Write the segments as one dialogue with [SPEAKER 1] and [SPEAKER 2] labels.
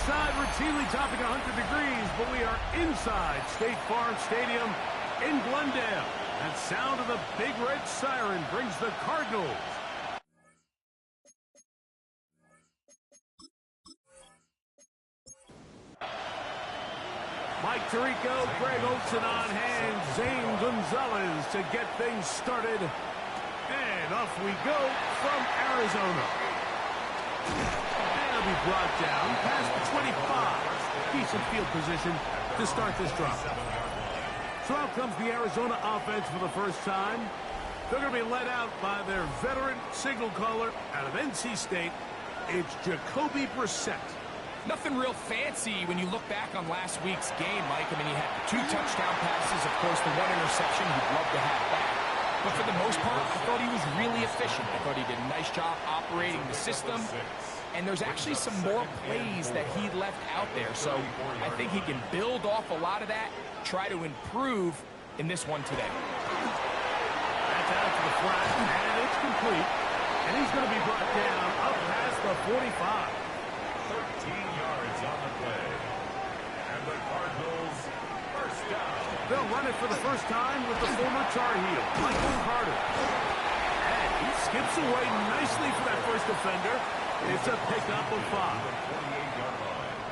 [SPEAKER 1] outside routinely topping 100 degrees, but we are inside State Farm Stadium in Glendale. That sound of the big red siren brings the Cardinals. Mike Tirico, Greg Olson on hand, Zane Gonzalez to get things started. And off we go from Arizona. And it'll be brought down past the 25. Decent field position to start this drive. So out comes the Arizona offense for the first time. They're going to be led out by their veteran signal caller out of NC State. It's Jacoby Brissett.
[SPEAKER 2] Nothing real fancy when you look back on last week's game, Mike. I mean, he had 2 touchdown passes, of course, the 1 interception he'd love to have back. But for the most part, I thought he was really efficient. I thought he did a nice job operating the system. And there's actually some more plays that he left out there. So I think he can build off a lot of that, try to improve in this one today.
[SPEAKER 1] That's out to the flat, and it's complete. And he's going to be brought down up past the 45.
[SPEAKER 3] 13 yards on the play. And the Cardinals first down.
[SPEAKER 1] They'll run it for the first time with the former Tar Heel, Michael Carter. And he skips away nicely for that first defender. It's a pickup of 5.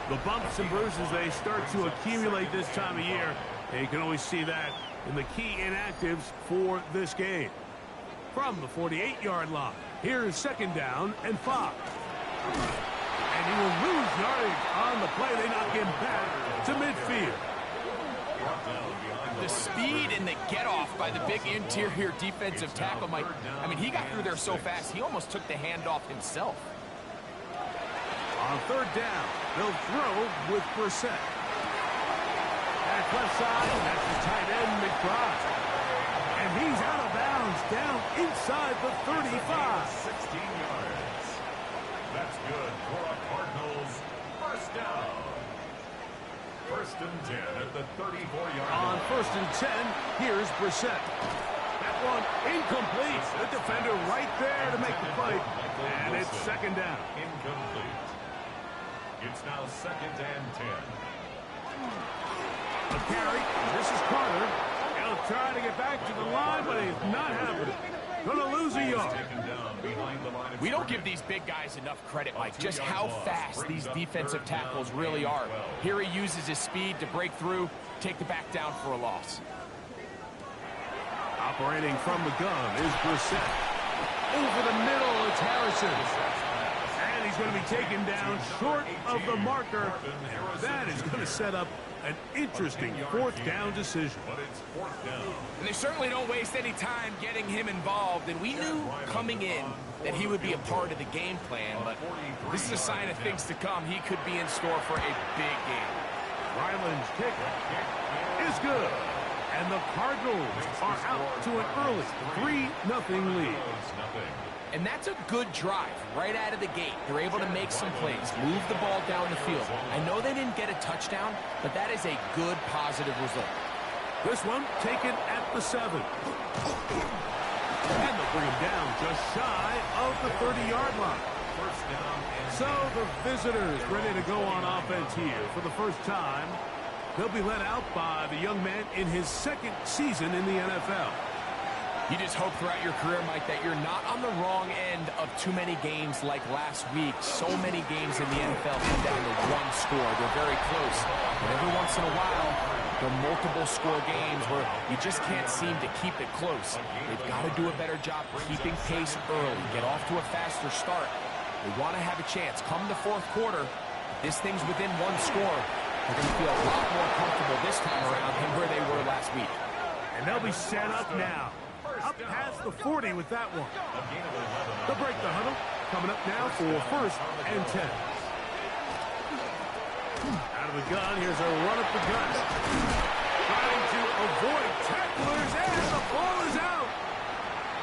[SPEAKER 1] The bumps and bruises, they start to accumulate this time of year. And you can always see that in the key inactives for this game. From the 48-yard line, here's second down and 5. And he will lose yardage on the play. They knock him back to midfield.
[SPEAKER 2] The speed and the get-off by the big interior defensive tackle, Mike. I mean, he got through there so fast, he almost took the handoff himself.
[SPEAKER 1] On third down, they'll throw with Brissett. And left side, that's the tight end, McBride. And he's out of bounds, down inside the 35.
[SPEAKER 3] 16 yards. That's good for a Cardinals first down. First and 10 at the 34-yard line.
[SPEAKER 1] On first and 10, here's Brissett. That one incomplete. The defender right there to make the play. And it's second down.
[SPEAKER 3] Incomplete. It's now second and 10.
[SPEAKER 1] A carry. This is Carter. He'll try to get back to the line, but he's not happening. Gonna lose a yard.
[SPEAKER 2] We don't give these big guys enough credit, Mike, just how fast these defensive tackles really are. Here he uses his speed to break through, take the back down for a loss.
[SPEAKER 1] Operating from the gun is Brissett. Over the middle, it's Harrison. And he's going to be taken down short of the marker. That is going to set up an interesting fourth down decision.
[SPEAKER 3] But it's fourth down.
[SPEAKER 2] And they certainly don't waste any time getting him involved. And we knew coming in that he would be a part of the game plan. But this is a sign of things to come. He could be in store for a big game.
[SPEAKER 1] Ryland's kick is good. And the Cardinals are out to an early 3-0 lead.
[SPEAKER 2] And that's a good drive right out of the gate. They're able to make some plays, move the ball down the field. I know they didn't get a touchdown, but that is a good, positive result.
[SPEAKER 1] This one taken at the 7. And they'll bring him down just shy of the 30-yard line.
[SPEAKER 3] First down.
[SPEAKER 1] So the visitors ready to go on offense here for the first time. They'll be led out by the young man in his second season in the NFL.
[SPEAKER 2] You just hope throughout your career, Mike, that you're not on the wrong end of too many games like last week. So many games in the NFL come down to one score. They're very close. But every once in a while, there are multiple score games where you just can't seem to keep it close. They've got to do a better job keeping pace early, get off to a faster start. They want to have a chance. Come the fourth quarter, this thing's within one score. They're going to feel a lot more comfortable this time around than where they were last week.
[SPEAKER 1] And they'll be set up now. Up past the 40 with that one. They'll break the huddle. Coming up now for first and 10. Out of the gun, here's a run up the gut. Trying to avoid tacklers, and the ball is out.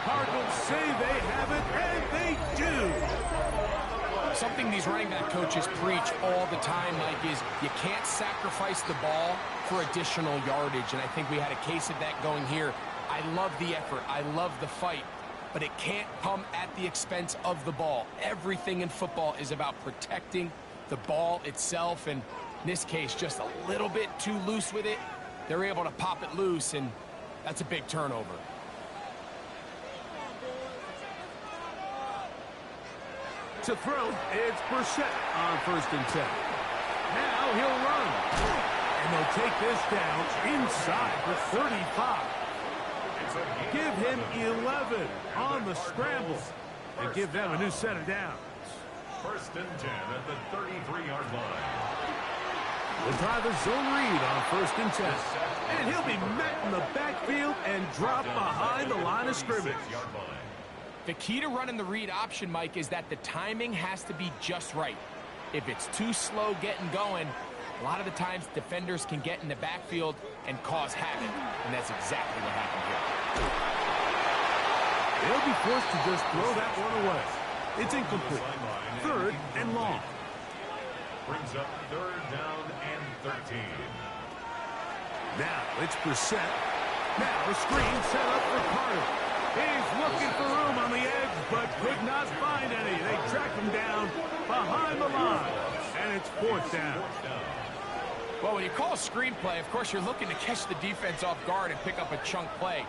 [SPEAKER 1] Cardinals say they have it, and they do.
[SPEAKER 2] Something these running back coaches preach all the time, Mike, is you can't sacrifice the ball for additional yardage, and I think we had a case of that going here. I love the effort. I love the fight. But it can't come at the expense of the ball. Everything in football is about protecting the ball itself, and in this case, just a little bit too loose with it. They're able to pop it loose, and that's a big turnover.
[SPEAKER 1] To throw, it's Brissett on 1st and 10. Now he'll run. And they'll take this down inside the 35. Give him 11 on the scramble and give them a new set of downs.
[SPEAKER 3] 1st and 10 at the 33-yard line.
[SPEAKER 1] We'll try the zone read on 1st and 10. And he'll be met in the backfield and dropped behind the line of scrimmage.
[SPEAKER 2] The key to running the read option, Mike, is that the timing has to be just right. If it's too slow getting going, a lot of the times defenders can get in the backfield and cause havoc, and that's exactly what happened here.
[SPEAKER 1] They'll be forced to just throw that one away. It's incomplete. 3rd and long.
[SPEAKER 3] Brings up 3rd down and 13.
[SPEAKER 1] Now it's Brissett. Now a screen set up for Carter. He's looking for room on the edge, but could not find any. They track him down behind the line, and it's 4th down.
[SPEAKER 2] Well, when you call a screenplay, of course, you're looking to catch the defense off guard and pick up a chunk play.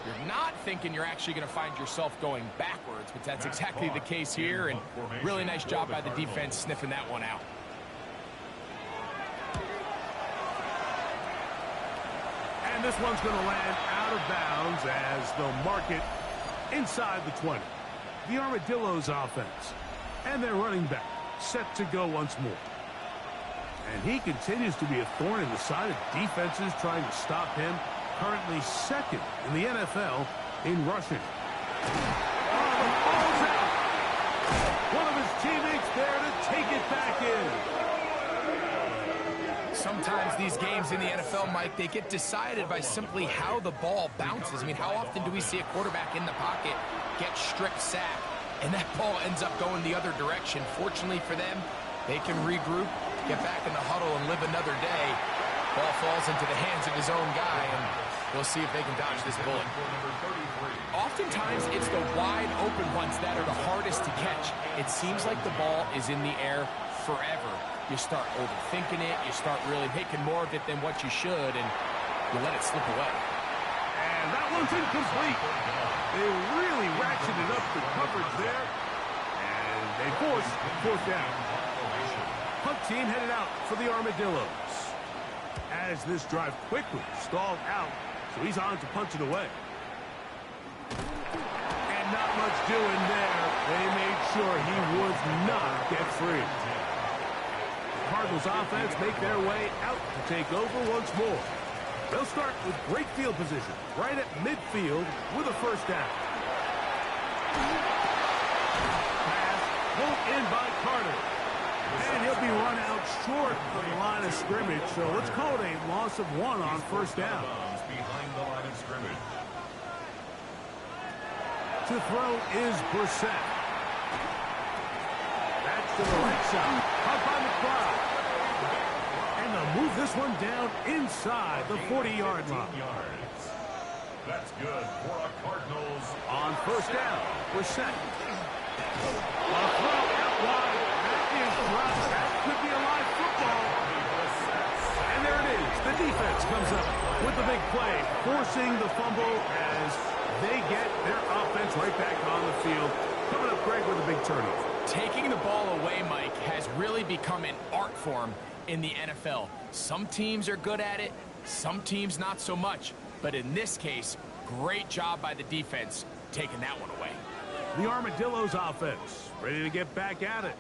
[SPEAKER 2] You're not thinking you're actually going to find yourself going backwards, but that's exactly the case here, and really nice job by the defense sniffing that one out.
[SPEAKER 1] And this one's going to land out of bounds as they'll mark it inside the 20. The Armadillos offense. And their running back set to go once more. And he continues to be a thorn in the side of defenses trying to stop him. Currently 2nd in the NFL in rushing. Oh, the ball's out. One of his teammates there to take it back in.
[SPEAKER 2] Sometimes these games in the NFL, Mike, they get decided by simply how the ball bounces. I mean, how often do we see a quarterback in the pocket get strip sacked, and that ball ends up going the other direction? Fortunately for them, they can regroup, get back in the huddle, and live another day. Ball falls into the hands of his own guy, and we'll see if they can dodge this bullet. Oftentimes, it's the wide open ones that are the hardest to catch. It seems like the ball is in the air forever. You start overthinking it, you start really making more of it than what you should, and you let it slip away.
[SPEAKER 1] And that one's incomplete. They really ratcheted up the coverage there, and they force 4th down. Punt team headed out for the Armadillos. As this drive quickly stalled out, so he's on to punch it away. And not much doing there. They made sure he would not get free. Cardinals offense make their way out to take over once more. They'll start with great field position right at midfield with a 1st down. Pass pulled in by Carter. And he'll be run out short of the line of scrimmage, so let's call it a loss of 1 on 1st down.
[SPEAKER 3] Behind the line of scrimmage.
[SPEAKER 1] To throw is Brissett. That's to the right side. Caught by McBride. And they'll move this one down inside the 40-yard line.
[SPEAKER 3] That's good for a Cardinals.
[SPEAKER 1] On 1st down, Brissett. A throw out wide. That is dropped. That could be a live football. And there it is. The defense comes up with the big play, forcing the fumble as they get their offense right back on the field. Coming up, Greg, with a big turnover.
[SPEAKER 2] Taking the ball away, Mike, has really become an art form in the NFL. Some teams are good at it, some teams not so much. But in this case, great job by the defense taking that one away.
[SPEAKER 1] The Armadillos offense ready to get back at it.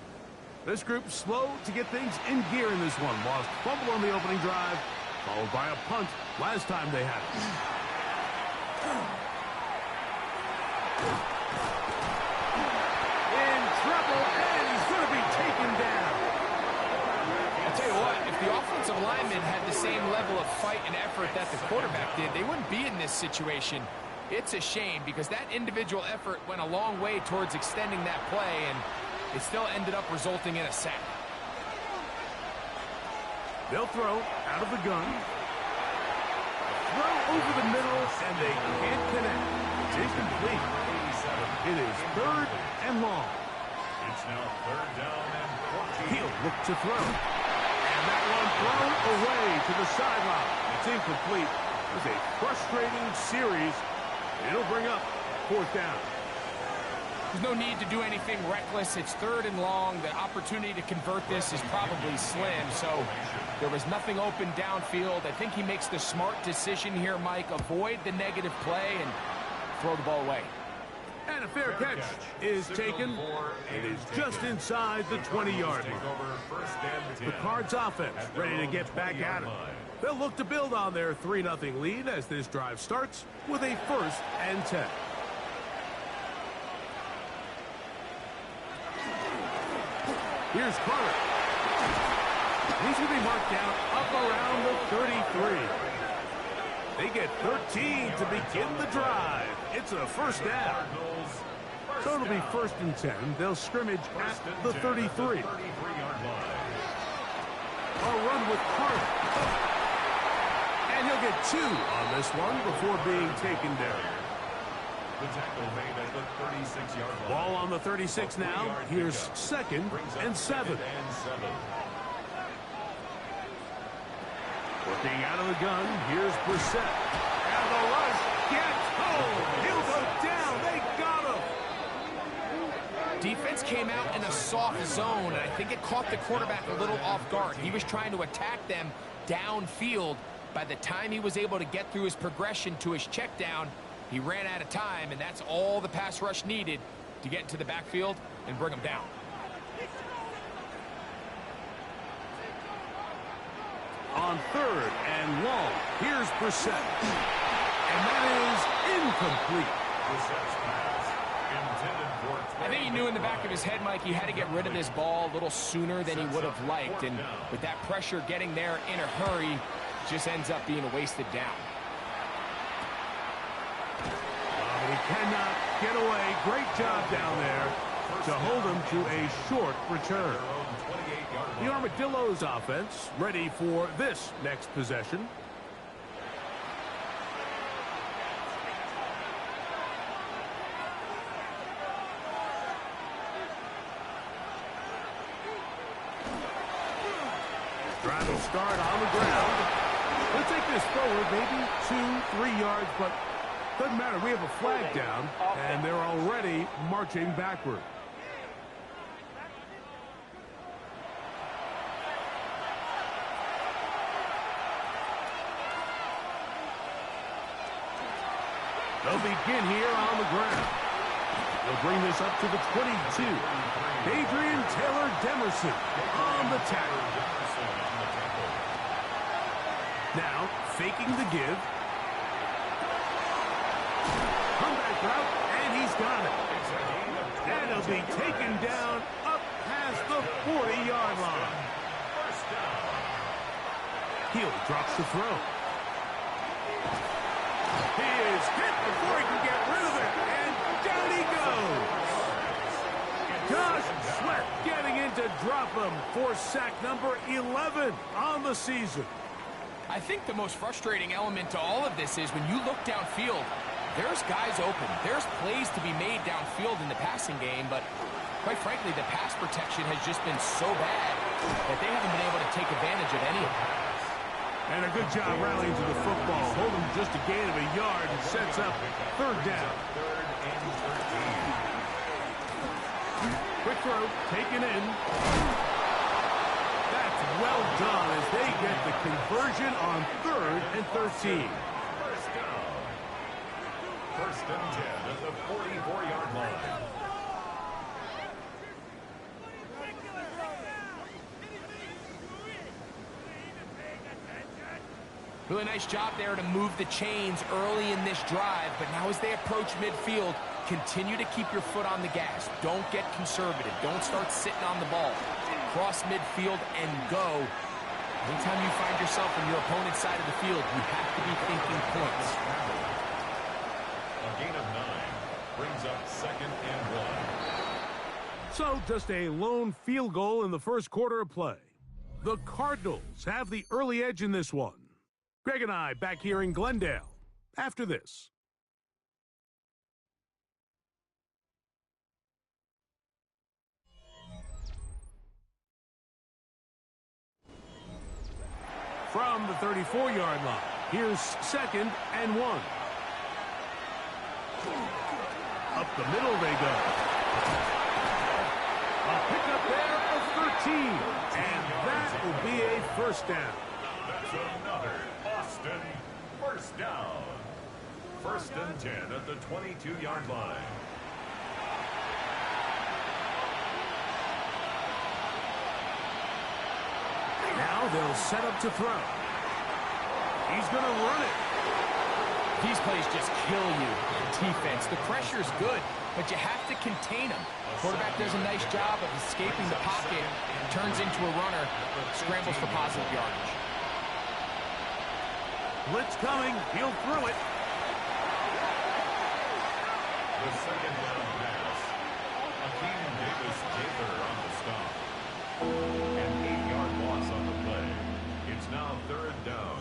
[SPEAKER 1] This group slow to get things in gear in this one. Lost fumble on the opening drive, followed by a punt last time they had it. In trouble, and he's going to be taken down.
[SPEAKER 2] I'll tell you what, if the offensive lineman had the same level of fight and effort that the quarterback did, they wouldn't be in this situation. It's a shame because that individual effort went a long way towards extending that play, and it still ended up resulting in a sack.
[SPEAKER 1] They'll throw out of the gun. Throw over the middle, and they can't connect. It's incomplete. It is 3rd and long.
[SPEAKER 3] It's now 3rd down and 14.
[SPEAKER 1] He'll look to throw. And that one thrown away to the sideline. It's incomplete. It was a frustrating series. It'll bring up 4th down.
[SPEAKER 2] There's no need to do anything reckless. It's 3rd and long. The opportunity to convert this is probably slim. So there was nothing open downfield. I think he makes the smart decision here, Mike. Avoid the negative play and throw the ball away.
[SPEAKER 1] And a fair catch is taken. It is just inside the 20-yard line. The Cards offense ready to get back at it. They'll look to build on their 3-0 lead as this drive starts with a 1st and 10. Here's Carter. He's going to be marked down up around the 33. They get 13 to begin the drive. It's a 1st down. So it'll be 1st and 10. They'll scrimmage at the 33. A run with Carter. And he'll get 2 on this one before being taken down.
[SPEAKER 3] The tackle made at the 36-yard line.
[SPEAKER 1] Ball on the 36 now. Here's 2nd and 7. Working out of the gun. Here's Brissett. And the rush gets home. He'll go down. They got him.
[SPEAKER 2] Defense came out in a soft zone, and I think it caught the quarterback a little off guard. He was trying to attack them downfield. By the time he was able to get through his progression to his check down, he ran out of time, and that's all the pass rush needed to get into the backfield and bring him down.
[SPEAKER 1] On 3rd and long, here's Brissett. And that is incomplete.
[SPEAKER 3] Brissett's pass intended for 20.
[SPEAKER 2] I think he knew in the back of his head, Mike, he had to get rid of this ball a little sooner than he would have liked. And with that pressure getting there in a hurry, just ends up being a wasted down.
[SPEAKER 1] But he cannot get away. Great job down there to hold him to a short return. The Armadillos offense ready for this next possession. Drive will start on the ground. We'll take this forward, maybe 2-3 yards, but doesn't matter. We have a flag down, and they're already marching backward. They'll begin here on the ground. They'll bring this up to the 22. Adrian Taylor Demerson on the tackle. Now, faking the give. Comeback route, and he's got it. And he'll be taken down up past the 40-yard line. Heel drops the throw. He is hit before he can get rid of it, and down he goes. Josh Sweat getting in to drop him for sack number 11 on the season.
[SPEAKER 2] I think the most frustrating element to all of this is when you look downfield, there's guys open. There's plays to be made downfield in the passing game, but quite frankly, the pass protection has just been so bad that they haven't been able to take advantage of any of it.
[SPEAKER 1] And a good job rallying to the football. Holding just a gain of a yard and sets up 3rd down. Quick throw, taken in. That's well done as they get the conversion on 3rd and 13.
[SPEAKER 3] First and 10 at the 44-yard line.
[SPEAKER 2] Really nice job there to move the chains early in this drive, but now as they approach midfield, continue to keep your foot on the gas. Don't get conservative. Don't start sitting on the ball. Cross midfield and go. Anytime you find yourself on your opponent's side of the field, you have to be thinking points.
[SPEAKER 3] A gain of 9 brings up 2nd and 1.
[SPEAKER 1] So just a lone field goal in the first quarter of play. The Cardinals have the early edge in this one. Greg and I back here in Glendale after this. from the 34-yard line. Here's 2nd and 1. Up the middle they go. A pickup there of 13. And that will be a first down.
[SPEAKER 3] That's another Austin first down. 1st and 10 at the 22-yard line.
[SPEAKER 1] Now they'll set up to throw. He's going to run it.
[SPEAKER 2] These plays just kill you. Defense, the pressure is good, but you have to contain them. Quarterback does a nice job of escaping the pocket, turns into a runner, scrambles for positive yardage.
[SPEAKER 1] Blitz coming. He'll throw it.
[SPEAKER 3] The 2nd down pass. Akeem Davis-Gaither on the stop. An 8-yard loss on the play. It's now 3rd down.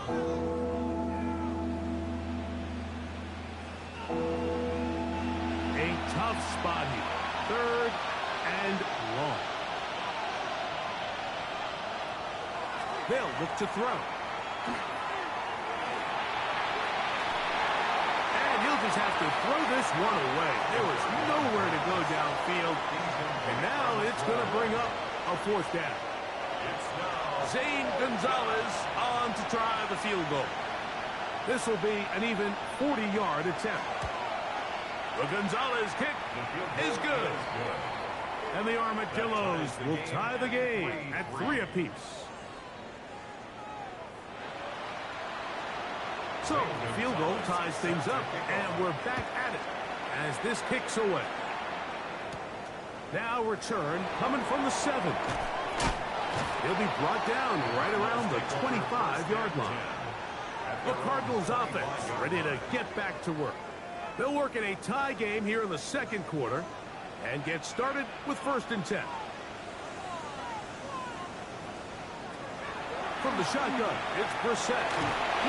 [SPEAKER 1] A tough spot here. 3rd and long. They'll look to throw. And he'll just have to throw this one away. There was nowhere to go downfield. And now it's going to bring up a 4th down. Zane Gonzalez on to try the field goal. This will be an even 40-yard attempt. The Gonzalez kick is good. And the Armadillos will tie the game at 3 apiece. So the field goal ties things up, and we're back at it as this kicks away. Now return coming from the 7. He'll be brought down right around the 25-yard line. The Cardinals offense ready to get back to work. They'll work in a tie game here in the 2nd quarter and get started with 1st and 10. From the shotgun, it's Brissett. A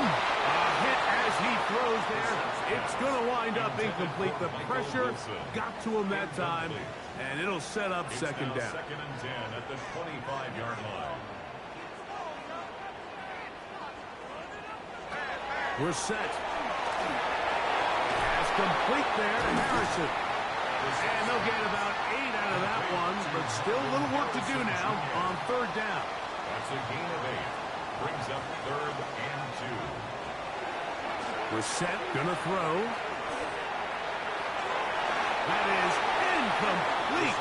[SPEAKER 1] hit as he throws there. It's going to wind up incomplete. The pressure got to him that time, and it'll set up 2nd down.
[SPEAKER 3] 2nd and 10 at the 25-yard line.
[SPEAKER 1] We're set. Pass complete there to Harrison. And they'll get about 8 out of that one, but still a little work to do now on 3rd down.
[SPEAKER 3] That's a gain of 8. Brings up 3rd and 2.
[SPEAKER 1] We're set, gonna throw. That is incomplete.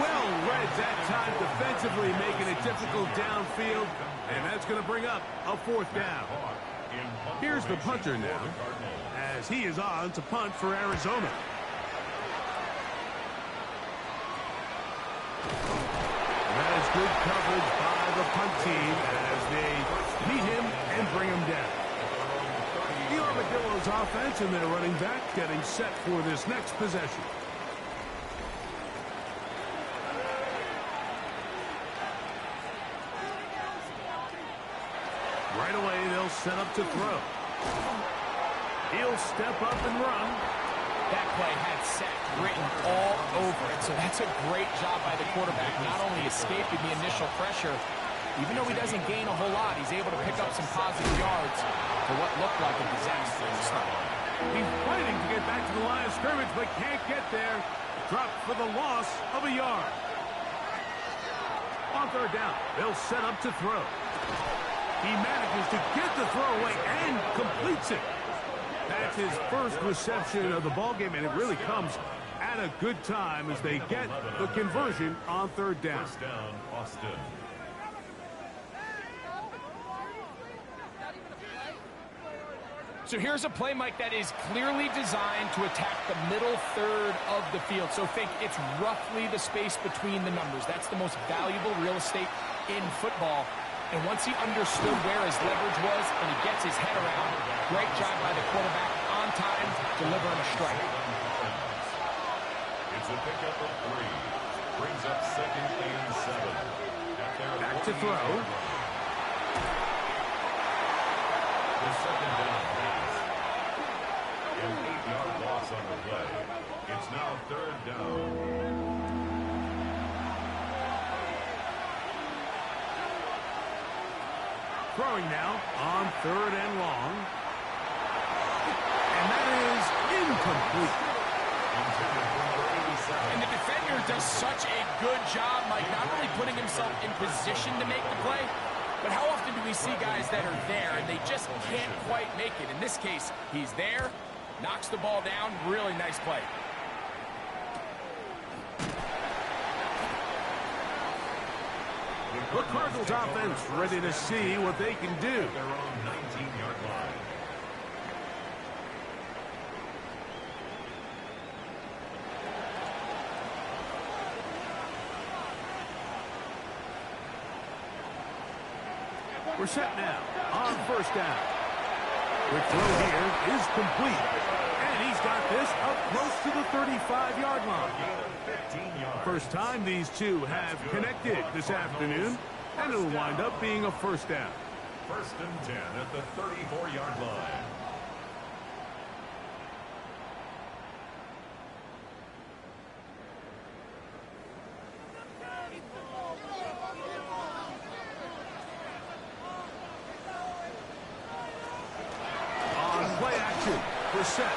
[SPEAKER 1] Well read that time defensively, making it difficult downfield. And that's gonna bring up a 4th down. Here's the punter now, as he is on to punt for Arizona. That is good coverage by the punt team as they meet him and bring him down. The Armadillos offense and their running back getting set for this next possession. Right away, they'll set up to throw. He'll step up and run.
[SPEAKER 2] That play had sack written all over it, so that's a great job by the quarterback, not only escaping the initial pressure, even though he doesn't gain a whole lot, he's able to pick up some positive yards for what looked like a disaster in the start.
[SPEAKER 1] He's fighting to get back to the line of scrimmage, but can't get there. Dropped for the loss of a yard. On 3rd down, they'll set up to throw. He manages to get the throw away and completes it. That's his first reception of the ballgame, and it really comes at a good time as they get the conversion on 3rd down.
[SPEAKER 3] 1st down, Austin.
[SPEAKER 2] So here's a play, Mike, that is clearly designed to attack the middle 3rd of the field. So think it's roughly the space between the numbers. That's the most valuable real estate in football. And once he understood where his leverage was and he gets his head around, great job by the quarterback on time, delivering a strike.
[SPEAKER 3] It's a pickup of 3. Brings up 2nd and 7.
[SPEAKER 1] Back to throw.
[SPEAKER 3] The 2nd down pass. An 8-yard loss on the play. It's now 3rd down.
[SPEAKER 1] throwing now on 3rd and long. And that is incomplete.
[SPEAKER 2] And the defender does such a good job, Mike, not only putting himself in position to make the play, but how often do we see guys that are there and they just can't quite make it? In this case, he's there, knocks the ball down, really nice play.
[SPEAKER 1] The Cardinals offense ready to see what they can do.
[SPEAKER 3] Their own 19-yard line.
[SPEAKER 1] We're set now on 1st down. The throw here is complete. And he's got this up close to the 35-yard line.
[SPEAKER 3] 15 yards.
[SPEAKER 1] First time these two have connected this afternoon, and it'll wind up being a 1st down.
[SPEAKER 3] 1st and 10 at the 34-yard line.
[SPEAKER 1] On play action, we're set.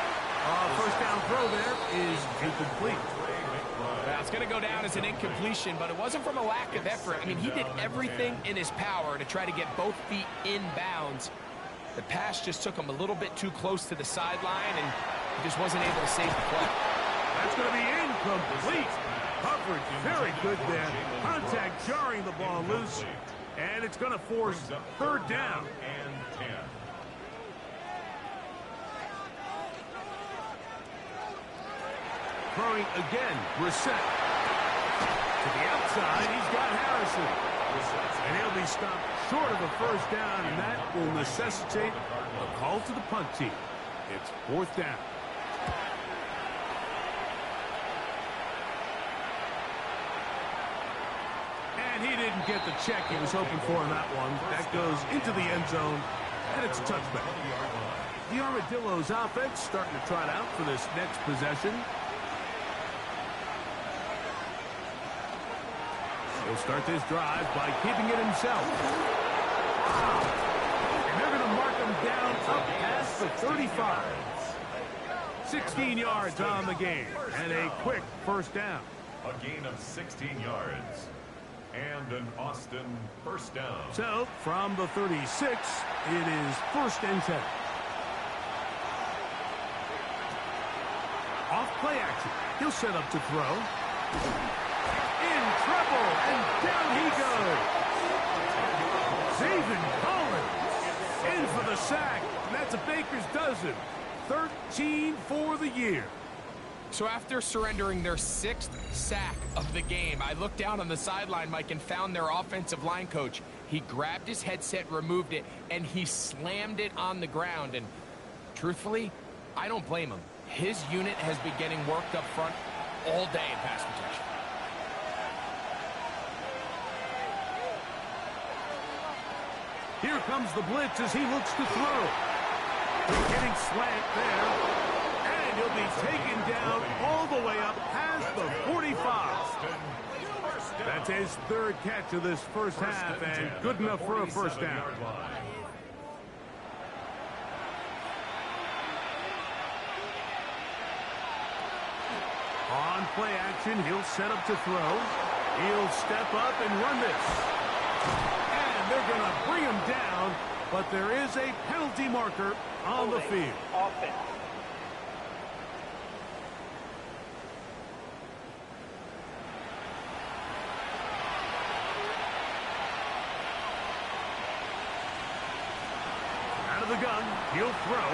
[SPEAKER 1] 1st down throw there is incomplete.
[SPEAKER 2] Now, it's going to go down as an incompletion, but it wasn't from a lack of effort. I mean, he did everything in his power to try to get both feet in bounds. The pass just took him a little bit too close to the sideline, and he just wasn't able to save the play.
[SPEAKER 1] That's going to be incomplete. Coverage very good there. Contact jarring the ball loose, and it's going to force 3rd down.
[SPEAKER 3] And 10.
[SPEAKER 1] Throwing again, Brissett. To the outside, he's got Harrison. And he'll be stopped short of a 1st down, and that will necessitate a call to the punt team. It's 4th down. And he didn't get the check he was hoping for on that one. That goes into the end zone, and it's a touchback. The Armadillos offense starting to trot out for this next possession. He'll start this drive by keeping it himself. And they're going to mark him down up past the 35. 16 yards on the game, and a quick 1st down.
[SPEAKER 3] A gain of 16 yards. And an Austin 1st down.
[SPEAKER 1] So, from the 36, it is 1st and 10. Off play action. He'll set up to throw. In trouble, and down he goes. Zayvon Collins in for the sack, and that's a Baker's dozen. 13 for the year.
[SPEAKER 2] So after surrendering their 6th sack of the game, I looked down on the sideline, Mike, and found their offensive line coach. He grabbed his headset, removed it, and he slammed it on the ground. And truthfully, I don't blame him. His unit has been getting worked up front all day in pass protection.
[SPEAKER 1] Here comes the blitz as he looks to throw. Getting slant there. And he'll be taken down all the way up past the 45. That's his 3rd catch of this 1st half, and good enough for a 1st down. On play action, he'll set up to throw. He'll step up and run this. And they're going to bring him down, but there is a penalty marker on the field.
[SPEAKER 4] Offense.
[SPEAKER 1] Out of the gun, he'll throw.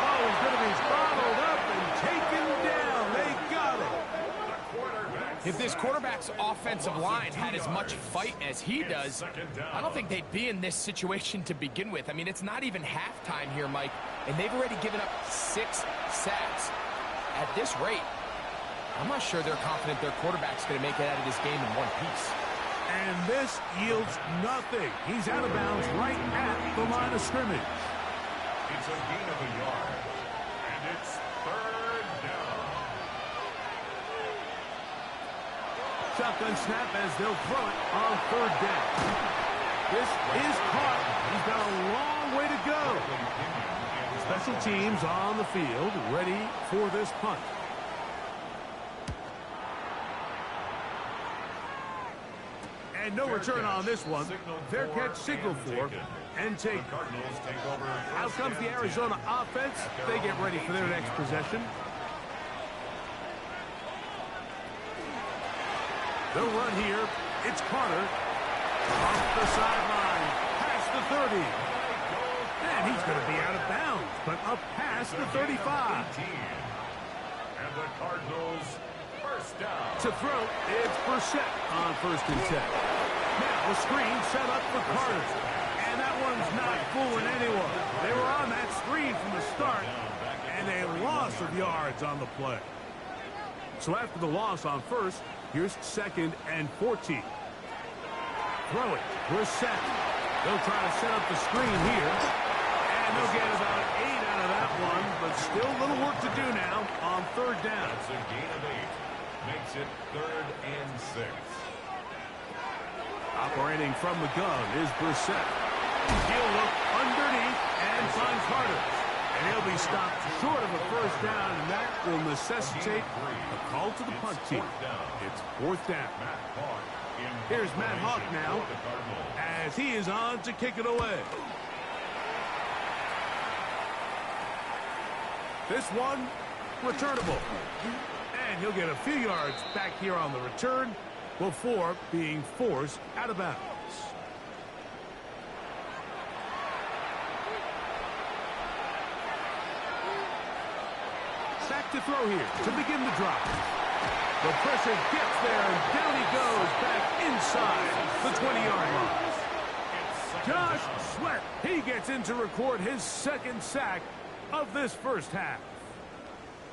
[SPEAKER 1] Oh, he's going to be bottled up and taken down. They got it.
[SPEAKER 2] If this quarterback's offensive line had as much fight as he does, I don't think they'd be in this situation to begin with. I mean, it's not even halftime here, Mike, and they've already given up 6 sacks. At this rate, I'm not sure they're confident their quarterback's going to make it out of this game in one piece.
[SPEAKER 1] And this yields nothing. He's out of bounds right at the line of scrimmage.
[SPEAKER 3] It's a gain of a yard. And it's 3rd down.
[SPEAKER 1] Shotgun snap as they'll throw it on 3rd down. This is caught. He's got a long way to go. Special teams on the field, ready for this punt. And no return on this one. Fair catch signal for and take. Out comes the Arizona offense. They get ready for their next possession. They'll run here. It's Carter. Off the sideline. Past the 30. And he's going to be out of bounds, but up past the 35.
[SPEAKER 3] And the Cardinals first down.
[SPEAKER 1] To throw, it's Brissett on 1st and 10. Now a screen set up for Carter. And that one's not fooling anyone. They were on that screen from the start, and a loss of yards on the play. So after the loss on 1st, here's 2nd and 14. Throw it. Brissett. They'll try to set up the screen here. And they'll get about 8 out of that one, but still a little work to do now on 3rd down.
[SPEAKER 3] That's a gain of 8. Makes it 3rd and 6.
[SPEAKER 1] Operating from the gun is Brissett. He'll look underneath and find Carter. And he'll be stopped short of a 1st down, and that will necessitate a call to the punt team. It's 4th down. Here's Matt Hawk now as he is on to kick it away. This one, returnable. And he'll get a few yards back here on the return before being forced out of bounds. Sack to throw here to begin the drive. The pressure gets there, and down he goes back inside the 20-yard line. Josh Sweat, he gets in to record his 2nd sack of this 1st half.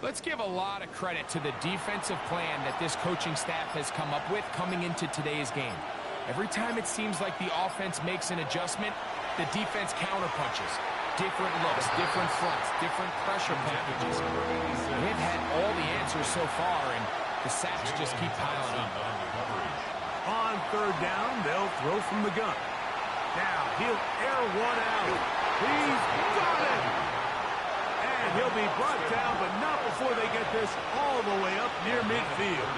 [SPEAKER 2] Let's give a lot of credit to the defensive plan that this coaching staff has come up with coming into today's game. Every time it seems like the offense makes an adjustment, the defense counterpunches. Different looks, different fronts, different pressure packages. They've had all the answers so far, and the sacks just keep piling up.
[SPEAKER 1] On 3rd down, they'll throw from the gun. Now, he'll air one out. He's got it! And he'll be brought down, but not before they get this all the way up near midfield.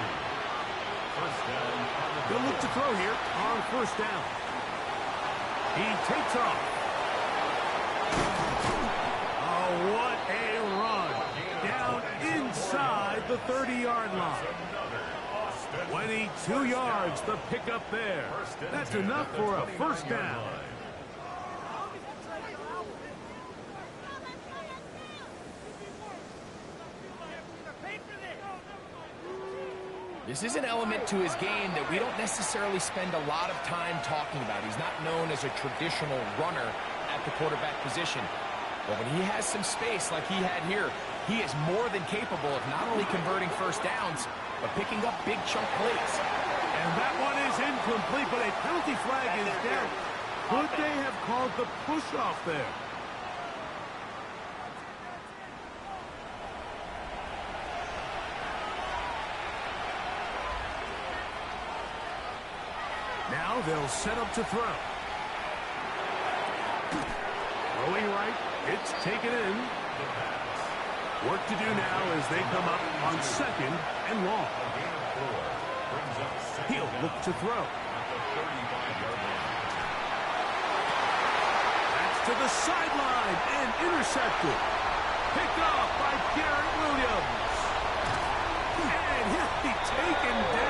[SPEAKER 1] They'll look to throw here on 1st down. He takes off. Oh, what a run. Down inside the 30-yard line. 22 yards, the pickup there. That's enough for a 1st down.
[SPEAKER 2] This is an element to his game that we don't necessarily spend a lot of time talking about. He's not known as a traditional runner at the quarterback position. But when he has some space like he had here, he is more than capable of not only converting 1st downs, but picking up big chunk plays.
[SPEAKER 1] And that one is incomplete, but a penalty flag is down. Could they have called the push-off there? Now they'll set up to throw. Throwing right, it's taken in. Work to do now as they come up on 2nd and long. He'll look to throw. That's to the sideline and intercepted. Picked off by Garrett Williams. And he'll be taken down.